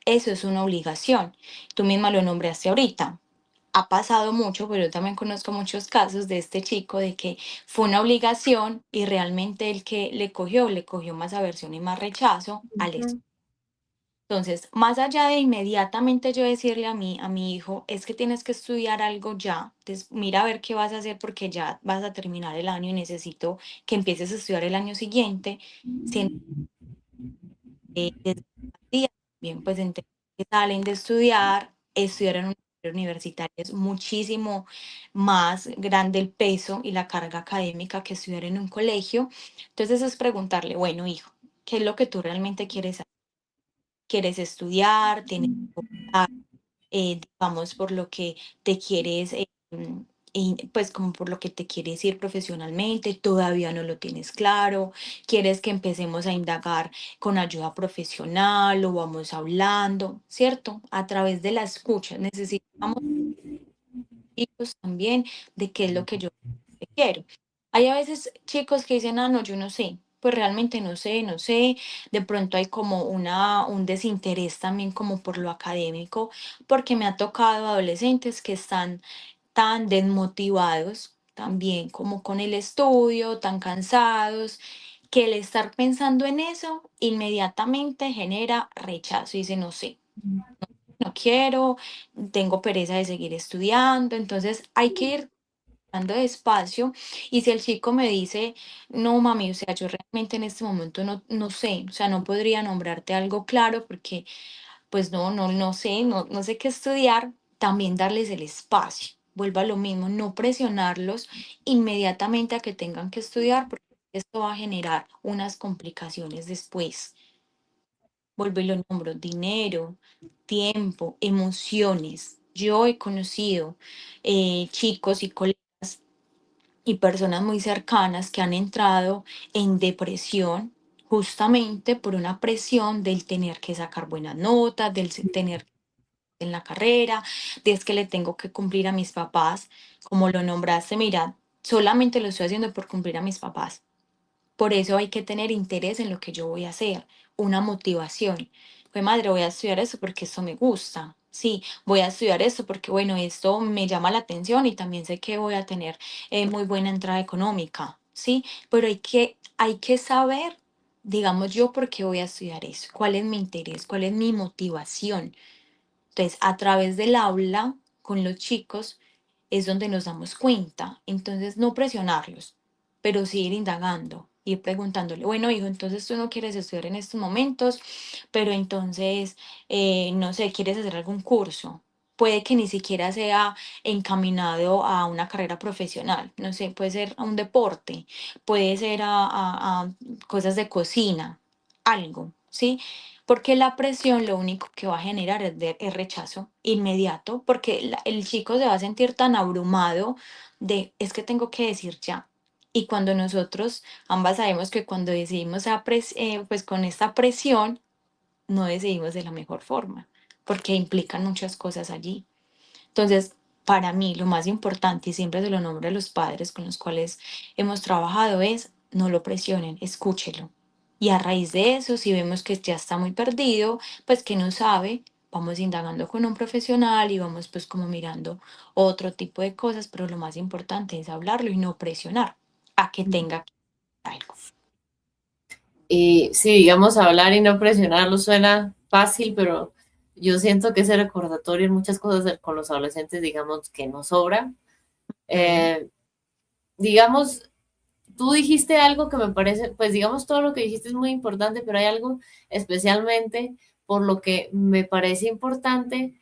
eso es una obligación. Tú misma lo nombraste ahorita. Ha pasado mucho, pero yo también conozco muchos casos de este chico de que fue una obligación y realmente el que le cogió más aversión y más rechazo al estudio. Ujú. Entonces, más allá de inmediatamente yo decirle a mi hijo, es que tienes que estudiar algo ya, mira a ver qué vas a hacer porque ya vas a terminar el año y necesito que empieces a estudiar el año siguiente, siento que desde el día también pues entre que salen de estudiar, estudiar en una universitaria es muchísimo más grande el peso y la carga académica que estudiar en un colegio. Entonces es preguntarle, bueno, hijo, ¿qué es lo que tú realmente quieres hacer? ¿Quieres estudiar? ¿Tienes digamos, por lo que te quieres, pues como por lo que te quieres ir profesionalmente, todavía no lo tienes claro, quieres que empecemos a indagar con ayuda profesional o vamos hablando, ¿cierto? A través de la escucha, necesitamos chicos también de qué es lo que yo quiero. Hay a veces chicos que dicen, ah, no, yo no sé, pues realmente no sé, no sé. De pronto hay como un desinterés también como por lo académico, porque me ha tocado adolescentes que están tan desmotivados también como con el estudio, tan cansados, que el estar pensando en eso inmediatamente genera rechazo y dice, no sé, no quiero, tengo pereza de seguir estudiando, entonces hay que ir dando despacio y si el chico me dice, no mami, o sea, yo realmente en este momento no sé, o sea, no podría nombrarte algo claro porque pues no sé, no sé qué estudiar, también darles el espacio. Vuelvo a lo mismo, no presionarlos inmediatamente a que tengan que estudiar porque esto va a generar unas complicaciones después. Vuelvo y lo nombro, dinero, tiempo, emociones. Yo he conocido chicos y colegas y personas muy cercanas que han entrado en depresión justamente por una presión del tener que sacar buenas notas, tener en la carrera, de es que le tengo que cumplir a mis papás, como lo nombraste, mira, solamente lo estoy haciendo por cumplir a mis papás. Por eso hay que tener interés en lo que yo voy a hacer, una motivación. Pues madre, voy a estudiar eso porque esto me gusta. Sí, voy a estudiar esto porque, bueno, esto me llama la atención y también sé que voy a tener muy buena entrada económica. Sí, pero hay que saber, digamos yo, por qué voy a estudiar eso, cuál es mi interés, cuál es mi motivación. Entonces, a través del aula con los chicos es donde nos damos cuenta. Entonces, no presionarlos, pero sí ir indagando, ir preguntándole, bueno, hijo, entonces tú no quieres estudiar en estos momentos, pero entonces, no sé, quieres hacer algún curso. Puede que ni siquiera sea encaminado a una carrera profesional, no sé, puede ser a un deporte, puede ser a cosas de cocina, algo, ¿sí? Porque la presión lo único que va a generar es rechazo inmediato, porque el chico se va a sentir tan abrumado de, es que tengo que decir ya. Y cuando nosotros ambas sabemos que cuando decidimos pues con esta presión, no decidimos de la mejor forma, porque implican muchas cosas allí. Entonces, para mí lo más importante, y siempre se lo nombro a los padres con los cuales hemos trabajado, es no lo presionen, escúchelo. Y a raíz de eso, si vemos que ya está muy perdido, pues que no sabe, vamos indagando con un profesional y vamos pues como mirando otro tipo de cosas, pero lo más importante es hablarlo y no presionar a que tenga que hacer algo. Y sí, digamos, hablar y no presionarlo suena fácil, pero yo siento que ese recordatorio en muchas cosas con los adolescentes, digamos, que nos sobra. Mm, Eh, digamos, tú dijiste algo que me parece, pues digamos, todo lo que dijiste es muy importante, pero hay algo especialmente por lo que me parece importante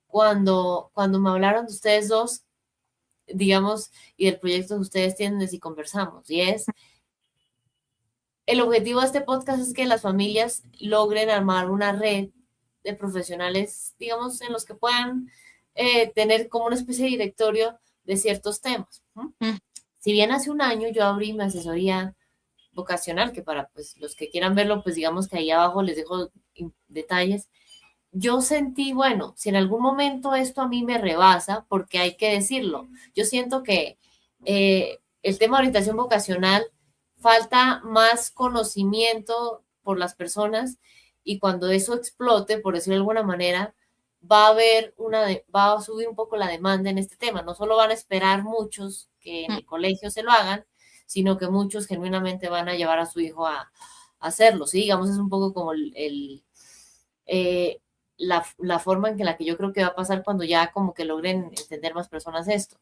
cuando me hablaron de ustedes dos, digamos, y del proyecto que ustedes tienen de Si Conversamos, y es el objetivo de este podcast es que las familias logren armar una red de profesionales, digamos, en los que puedan tener como una especie de directorio de ciertos temas. ¿No? mm, Si bien hace un año yo abrí mi asesoría vocacional, que para pues, los que quieran verlo, pues digamos que ahí abajo les dejo detalles, yo sentí, bueno, si en algún momento esto a mí me rebasa, porque hay que decirlo, yo siento que el tema de orientación vocacional falta más conocimiento por las personas y cuando eso explote, por decirlo de alguna manera, va a subir un poco la demanda en este tema. No solo van a esperar muchos que en mm. el colegio se lo hagan, sino que muchos genuinamente van a llevar a su hijo a hacerlo. Sí, digamos, es un poco como eh, la forma en que la que yo creo que va a pasar cuando ya como que logren entender más personas esto.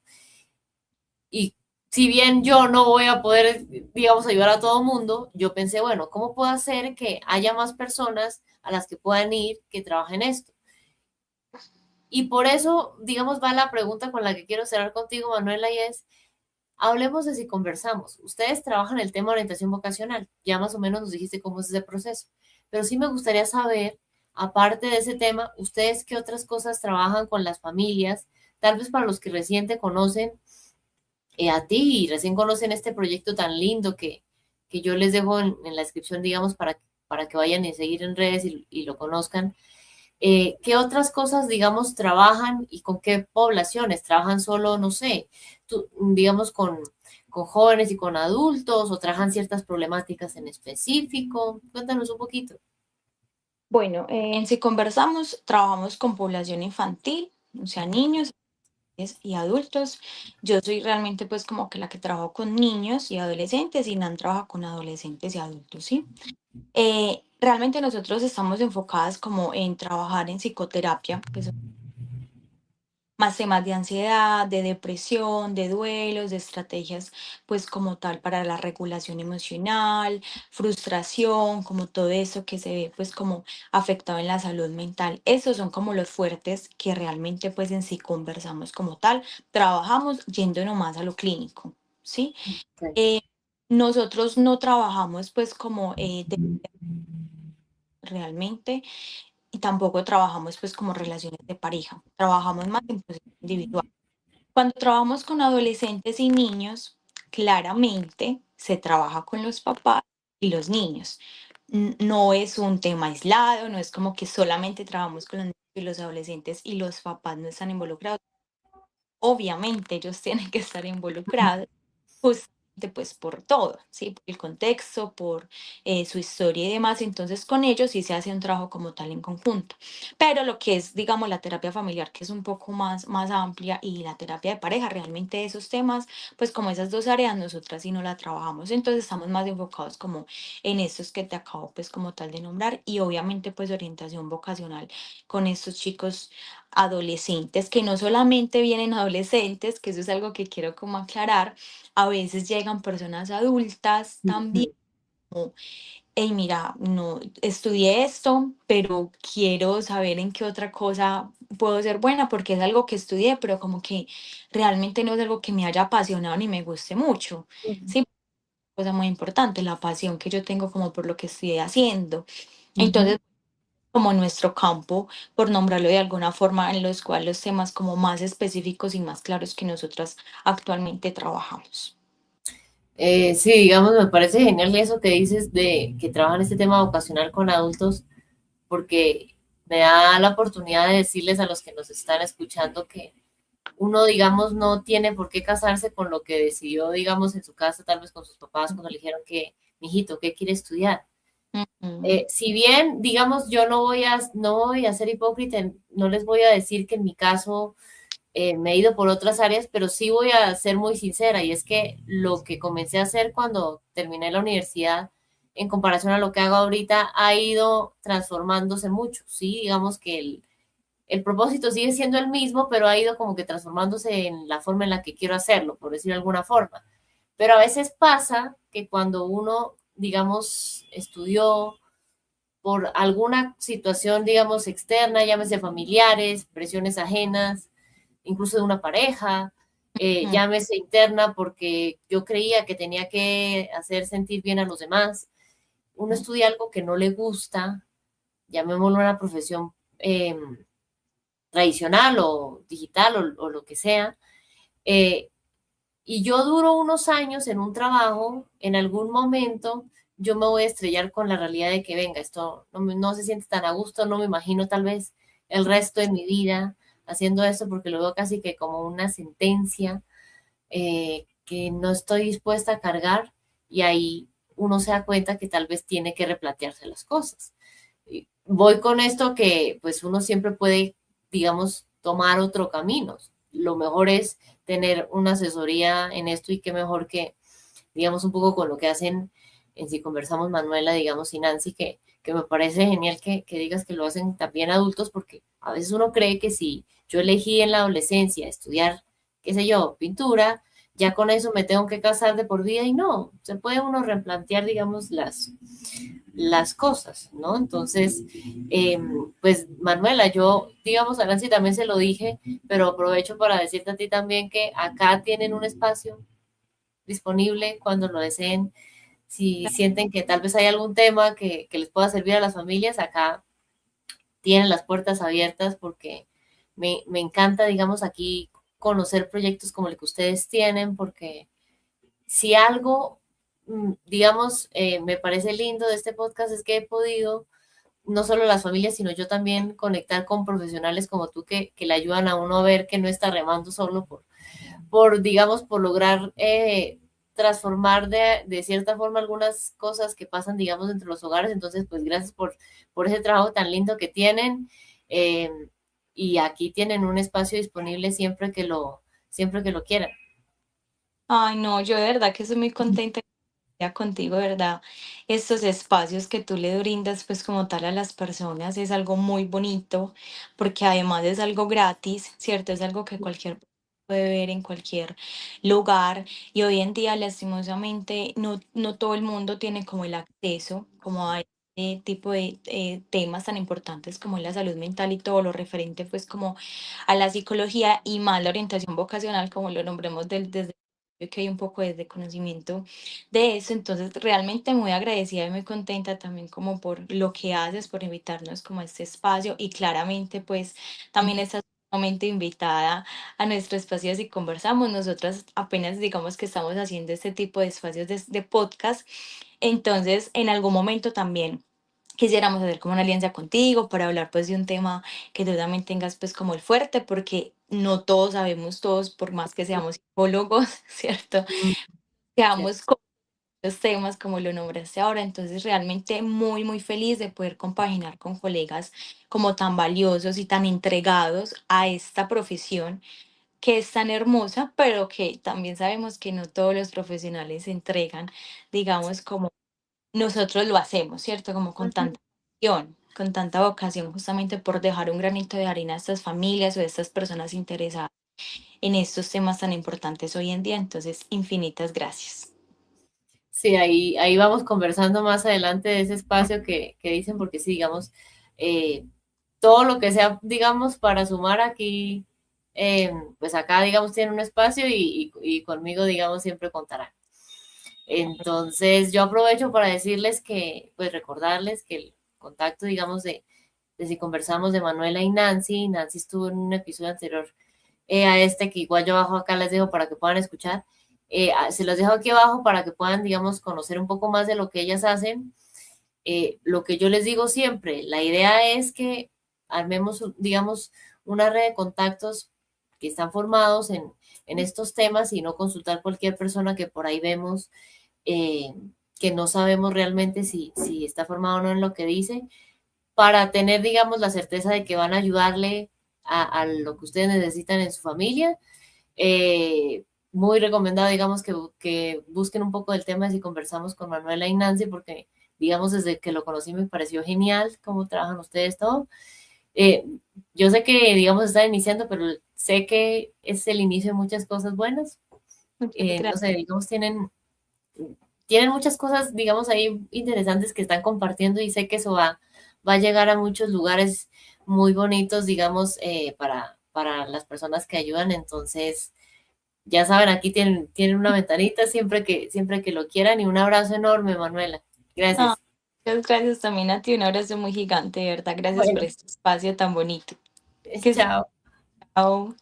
Y si bien yo no voy a poder, digamos, ayudar a todo mundo, yo pensé, bueno, ¿cómo puedo hacer que haya más personas a las que puedan ir que trabajen esto? Y por eso, digamos, va la pregunta con la que quiero cerrar contigo, Manuela, y es, hablemos de Si Conversamos. Ustedes trabajan el tema de orientación vocacional, ya más o menos nos dijiste cómo es ese proceso, pero sí me gustaría saber, aparte de ese tema, ustedes qué otras cosas trabajan con las familias, tal vez para los que recién te conocen a ti y recién conocen este proyecto tan lindo que yo les dejo en la descripción, digamos, para que vayan y seguir en redes y lo conozcan. ¿Qué otras cosas, digamos, trabajan y con qué poblaciones? ¿Trabajan solo, no sé, digamos, con jóvenes y con adultos o trabajan ciertas problemáticas en específico? Cuéntanos un poquito. Bueno, en Si Conversamos, trabajamos con población infantil, o sea, niños y adultos. Yo soy realmente pues como que la que trabajo con niños y adolescentes y Nan trabaja con adolescentes y adultos, ¿sí? Realmente nosotros estamos enfocadas como en trabajar en psicoterapia, pues más temas de ansiedad, de depresión, de duelos, de estrategias, pues como tal para la regulación emocional, frustración, como todo eso que se ve pues como afectado en la salud mental. Esos son como los fuertes que realmente pues en sí conversamos como tal, trabajamos yendo nomás a lo clínico, ¿sí? Okay. Eh, Nosotros no trabajamos pues como realmente y tampoco trabajamos pues como relaciones de pareja, trabajamos más en proceso individual. Cuando trabajamos con adolescentes y niños, claramente se trabaja con los papás y los niños. No es un tema aislado, no es como que solamente trabajamos con los niños y los adolescentes y los papás no están involucrados. Obviamente ellos tienen que estar involucrados justamente pues por todo, ¿sí? Por el contexto, por su historia y demás. Entonces con ellos sí se hace un trabajo como tal en conjunto. Pero lo que es, digamos, la terapia familiar, que es un poco más amplia, y la terapia de pareja, realmente esos temas, pues como esas dos áreas, nosotras sí no la trabajamos. Entonces estamos más enfocados como en estos que te acabo pues como tal de nombrar y obviamente pues orientación vocacional con estos chicos adolescentes, que no solamente vienen adolescentes, que eso es algo que quiero como aclarar, a veces llegan personas adultas también, como, hey, mira, no estudié esto, pero quiero saber en qué otra cosa puedo ser buena, porque es algo que estudié, pero como que realmente no es algo que me haya apasionado ni me guste mucho. Ujú, Sí, cosa muy importante, la pasión que yo tengo como por lo que estoy haciendo. ujú. Entonces, como nuestro campo, por nombrarlo de alguna forma, en los cuales los temas como más específicos y más claros que nosotras actualmente trabajamos. Sí, digamos, me parece genial eso que dices de que trabajan este tema vocacional con adultos, porque me da la oportunidad de decirles a los que nos están escuchando que uno, digamos, no tiene por qué casarse con lo que decidió, digamos, en su casa, tal vez con sus papás, cuando le dijeron que, mijito, ¿qué quiere estudiar? Ujú, Si bien, digamos, yo no voy a ser hipócrita, no les voy a decir que en mi caso me he ido por otras áreas, pero sí voy a ser muy sincera, y es que lo que comencé a hacer cuando terminé la universidad, en comparación a lo que hago ahorita, ha ido transformándose mucho, ¿sí? Digamos que el propósito sigue siendo el mismo, pero ha ido como que transformándose en la forma en la que quiero hacerlo, por decirlo de alguna forma. Pero a veces pasa que cuando uno, digamos, estudió por alguna situación, digamos, externa, llámese familiares, presiones ajenas, incluso de una pareja, ujú, llámese interna porque yo creía que tenía que hacer sentir bien a los demás. Uno estudia algo que no le gusta, llamémoslo una profesión tradicional o digital o lo que sea, eh, y yo duro unos años en un trabajo, en algún momento yo me voy a estrellar con la realidad de que venga, esto no se siente tan a gusto, no me imagino tal vez el resto de mi vida haciendo esto porque lo veo casi que como una sentencia que no estoy dispuesta a cargar, y ahí uno se da cuenta que tal vez tiene que replantearse las cosas. Y voy con esto que pues uno siempre puede, digamos, tomar otro camino. Lo mejor es tener una asesoría en esto, y qué mejor que, digamos, un poco con lo que hacen en Si Conversamos Manuela, digamos, y Nancy, que me parece genial que digas que lo hacen también adultos, porque a veces uno cree que si yo elegí en la adolescencia estudiar, qué sé yo, pintura, ya con eso me tengo que casar de por vida, y no, se puede uno replantear, digamos, las cosas, ¿no? Entonces, pues Manuela, yo, digamos, a Nancy también se lo dije, pero aprovecho para decirte a ti también que acá tienen un espacio disponible cuando lo deseen. Si sienten que tal vez hay algún tema que les pueda servir a las familias, acá tienen las puertas abiertas, porque me encanta, digamos, aquí conocer proyectos como el que ustedes tienen, porque si algo, digamos, me parece lindo de este podcast es que he podido, no solo las familias, sino yo también, conectar con profesionales como tú que le ayudan a uno a ver que no está remando solo digamos, por lograr transformar de cierta forma algunas cosas que pasan, digamos, entre los hogares. Entonces, pues gracias por ese trabajo tan lindo que tienen. eh, y aquí tienen un espacio disponible siempre que lo quieran. Ay, no, yo de verdad que estoy muy contenta ya contigo, de ¿verdad? Estos espacios que tú le brindas, pues como tal a las personas, es algo muy bonito, porque además es algo gratis, ¿cierto? Es algo que cualquier persona puede ver en cualquier lugar y hoy en día, lastimosamente, no todo el mundo tiene como el acceso, como a este tipo de temas tan importantes como es la salud mental y todo lo referente, pues como a la psicología y más la orientación vocacional, como lo nombremos desde que hay un poco de conocimiento de eso. Entonces, realmente muy agradecida y muy contenta también como por lo que haces, por invitarnos como a este espacio y claramente pues también estás sumamente invitada a nuestro espacio de Si Conversamos. Nosotras apenas digamos que estamos haciendo este tipo de espacios de podcast, entonces en algún momento también quisiéramos hacer como una alianza contigo para hablar pues de un tema que tú también tengas pues como el fuerte, porque no todos sabemos todos, por más que seamos psicólogos, ¿cierto? Mm, Seamos cierto. los temas como lo nombraste ahora, entonces realmente muy, muy feliz de poder compaginar con colegas como tan valiosos y tan entregados a esta profesión que es tan hermosa, pero que también sabemos que no todos los profesionales se entregan, digamos, como nosotros lo hacemos, ¿cierto? Como con Ujú. tanta pasión, con tanta vocación, justamente por dejar un granito de arena a estas familias o a estas personas interesadas en estos temas tan importantes hoy en día. Entonces, infinitas gracias. Sí, ahí vamos conversando más adelante de ese espacio que dicen, porque sí, digamos, eh, todo lo que sea, digamos, para sumar aquí, pues acá, digamos, tiene un espacio, y conmigo, digamos, siempre contarán. Entonces, yo aprovecho para decirles que, pues recordarles que el contacto, digamos, de Si Conversamos, de Manuela y Nancy estuvo en un episodio anterior a este, que igual yo abajo acá les dejo para que puedan escuchar. Se los dejo aquí abajo para que puedan, digamos, conocer un poco más de lo que ellas hacen. Lo que yo les digo siempre, la idea es que armemos, digamos, una red de contactos que están formados en estos temas y no consultar cualquier persona que por ahí vemos eh, que no sabemos realmente si está formado o no en lo que dice, para tener, digamos, la certeza de que van a ayudarle a lo que ustedes necesitan en su familia. Eh, Muy recomendado, digamos, que busquen un poco del tema de si conversamos con Manuela y Nancy, porque, digamos, desde que lo conocí me pareció genial cómo trabajan ustedes todo. Eh, yo sé que, digamos, están iniciando, pero sé que es el inicio de muchas cosas buenas. Muchas No gracias. sé, digamos, tienen muchas cosas, digamos, ahí interesantes que están compartiendo y sé que eso va a llegar a muchos lugares muy bonitos, digamos, para las personas que ayudan. Entonces, ya saben, aquí tienen una ventanita siempre que lo quieran y un abrazo enorme, Manuela. Ah, Gracias. muchas gracias también a ti, un abrazo muy gigante, de verdad, gracias por Bueno, este espacio tan bonito. Que estés chao. chao.